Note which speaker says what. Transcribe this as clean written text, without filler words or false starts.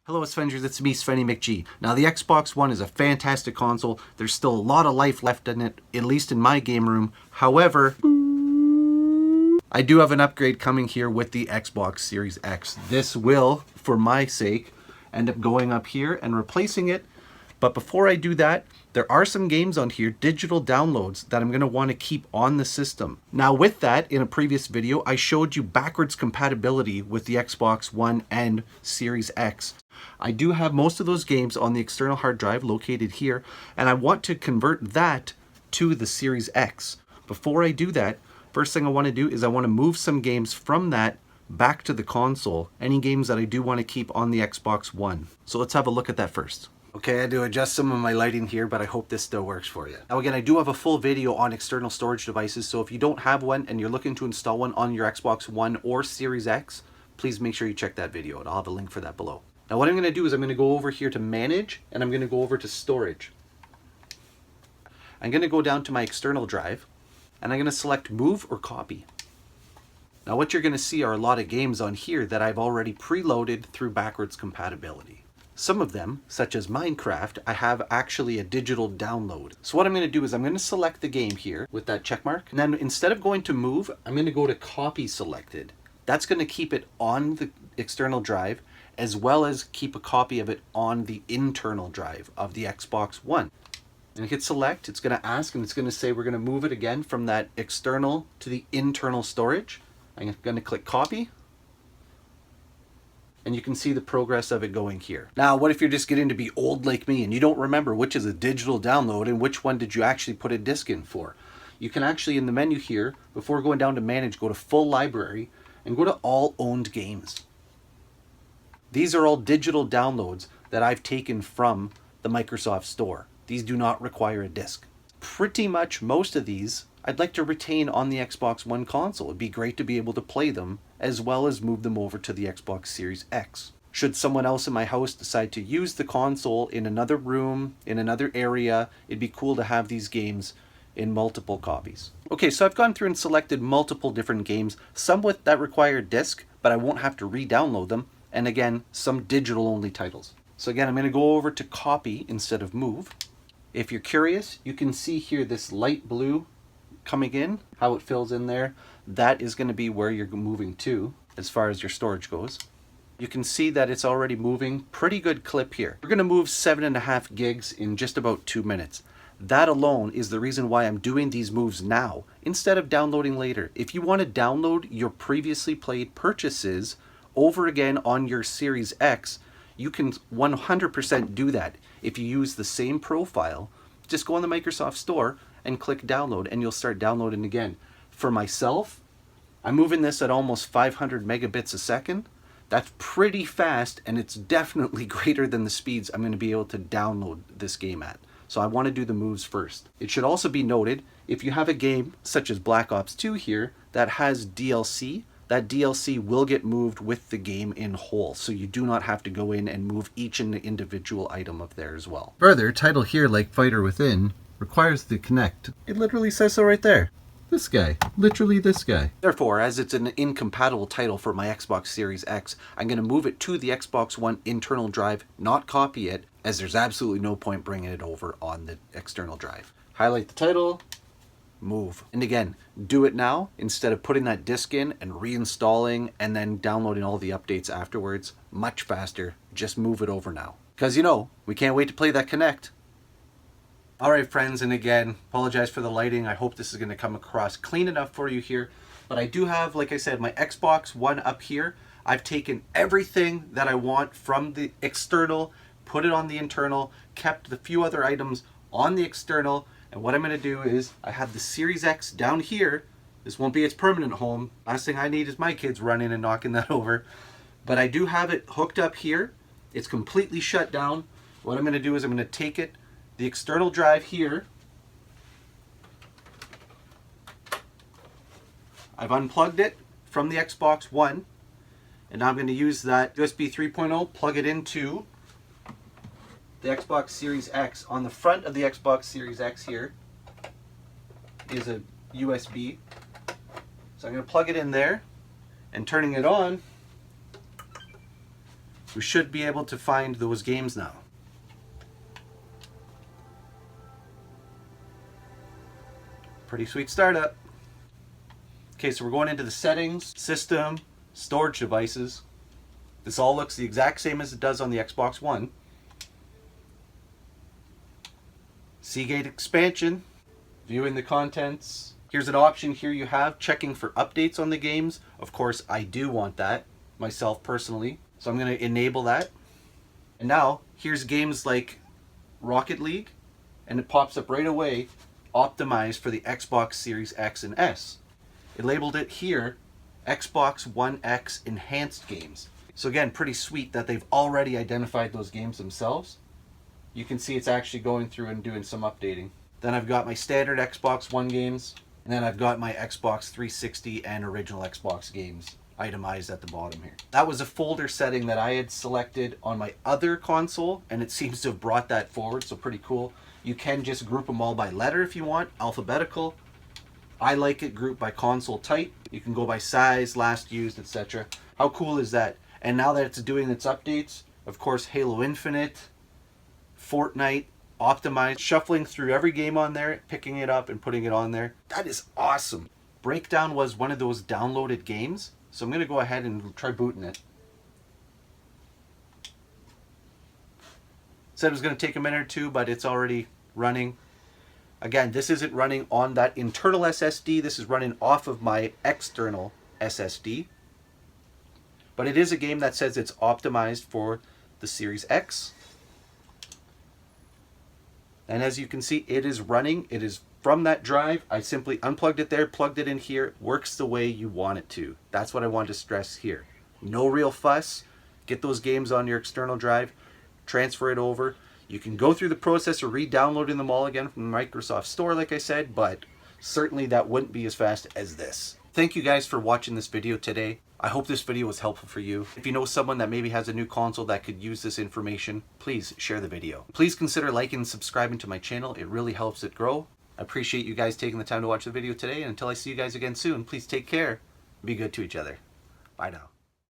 Speaker 1: Hello Avengers, it's me, Svenny McG. Now the Xbox One is a fantastic console. There's still a lot of life left in it, at least in my game room. However, I do have an upgrade coming here with the Xbox Series X. This will, for my sake, end up going up here and replacing it. But before I do that, there are some games on here, digital downloads, that I'm going to want to keep on the system. Now with that, in a previous video, I showed you backwards compatibility with the Xbox One and Series X. I do have most of those games on the external hard drive located here, and I want to convert that to the Series X. Before I do that, first thing I want to do is I want to move some games from that back to the console, any games that I do want to keep on the Xbox One. So let's have a look at that first. Okay, I had to adjust some of my lighting here, but I hope this still works for you. Now again, I do have a full video on external storage devices, so if you don't have one and you're looking to install one on your Xbox One or Series X, please make sure you check that video out. I'll have a link for that below. Now what I'm going to do is I'm going to go over here to Manage, and I'm going to go over to Storage. I'm going to go down to my external drive, and I'm going to select Move or Copy. Now what you're going to see are a lot of games on here that I've already preloaded through backwards compatibility. Some of them, such as Minecraft, I have actually a digital download. So what I'm going to do is I'm going to select the game here with that check mark, and then instead of going to Move, I'm going to go to Copy Selected. That's going to keep it on the external drive, as well as keep a copy of it on the internal drive of the Xbox One. And hit select, it's going to ask, and it's going to say we're going to move it again from that external to the internal storage. I'm going to click copy, and you can see the progress of it going here. Now, what if you're just getting to be old like me and you don't remember which is a digital download and which one did you actually put a disc in for? You can actually, in the menu here, before going down to Manage, go to Full Library and go to All Owned Games. These are all digital downloads that I've taken from the Microsoft Store. These do not require a disc. Pretty much most of these I'd like to retain on the Xbox One console. It'd be great to be able to play them, as well as move them over to the Xbox Series X. Should someone else in my house decide to use the console in another room, in another area, it'd be cool to have these games in multiple copies. Okay, so I've gone through and selected multiple different games, some that require disc, but I won't have to re-download them. And again, some digital only titles. So again, I'm going to go over to Copy instead of Move. If you're curious, you can see here this light blue coming in, how it fills in there. That is going to be where you're moving to as far as your storage goes. You can see that it's already moving. Pretty good clip here. We're going to move 7.5 gigs in just about 2 minutes. That alone is the reason why I'm doing these moves now instead of downloading later. If you want to download your previously played purchases over again on your Series X, you can 100% do that. If you use the same profile, just go on the Microsoft Store and click download, and you'll start downloading again. For myself, I'm moving this at almost 500 megabits a second. That's pretty fast, and it's definitely greater than the speeds I'm going to be able to download this game at. So I want to do the moves first. It should also be noted, if you have a game such as Black Ops 2 here that has DLC, that DLC will get moved with the game in whole, so you do not have to go in and move each individual item up there as well. Further, title here, like Fighter Within, requires the Connect. It literally says so right there. This guy. Literally this guy. Therefore, as it's an incompatible title for my Xbox Series X, I'm going to move it to the Xbox One internal drive, not copy it, as there's absolutely no point bringing it over on the external drive. Highlight the title, move. And again, do it now instead of putting that disc in and reinstalling and then downloading all the updates afterwards. Much faster. Just move it over now. Because you know, we can't wait to play that Connect. Alright friends, and again, apologize for the lighting. I hope this is going to come across clean enough for you here. But I do have, like I said, my Xbox One up here. I've taken everything that I want from the external, put it on the internal, kept the few other items on the external. And what I'm going to do is, I have the Series X down here. This won't be its permanent home. Last thing I need is my kids running and knocking that over. But I do have it hooked up here. It's completely shut down. What I'm going to do is I'm going to take it, the external drive here. I've unplugged it from the Xbox One. And now I'm going to use that USB 3.0, plug it into the Xbox Series X. On the front of the Xbox Series X here is a USB. So I'm going to plug it in there, and turning it on, We should be able to find those games now. Pretty sweet startup. Okay, so we're going into the settings, system, storage devices. This all looks the exact same as it does on the Xbox One. Seagate Expansion, viewing the contents. Here's an option here you have, checking for updates on the games. Of course, I do want that myself personally, so I'm going to enable that. And now, here's games like Rocket League, and it pops up right away, optimized for the Xbox Series X and S. It labeled it here, Xbox One X Enhanced Games. So again, pretty sweet that they've already identified those games themselves. You can see it's actually going through and doing some updating. Then I've got my standard Xbox One games, and then I've got my Xbox 360 and original Xbox games itemized at the bottom here. That was a folder setting that I had selected on my other console, and it seems to have brought that forward, so pretty cool. You can just group them all by letter if you want, alphabetical. I like it grouped by console type. You can go by size, last used, etc. How cool is that? And now that it's doing its updates, of course, Halo Infinite, Fortnite, optimized, shuffling through every game on there, picking it up and putting it on there. That is awesome. Breakdown was one of those downloaded games, so I'm going to go ahead and try booting it. Said it was going to take a minute or two, but it's already running. Again, this isn't running on that internal SSD. This is running off of my external SSD. But it is a game that says it's optimized for the Series X. And as you can see, it is running. It is from that drive. I simply unplugged it there, plugged it in here. It works the way you want it to. That's what I wanted to stress here. No real fuss. Get those games on your external drive. Transfer it over. You can go through the process of re-downloading them all again from the Microsoft Store, like I said, but certainly that wouldn't be as fast as this. Thank you guys for watching this video today. I hope this video was helpful for you. If you know someone that maybe has a new console that could use this information, please share the video. Please consider liking and subscribing to my channel. It really helps it grow. I appreciate you guys taking the time to watch the video today, and until I see you guys again soon, please take care. Be good to each other. Bye now.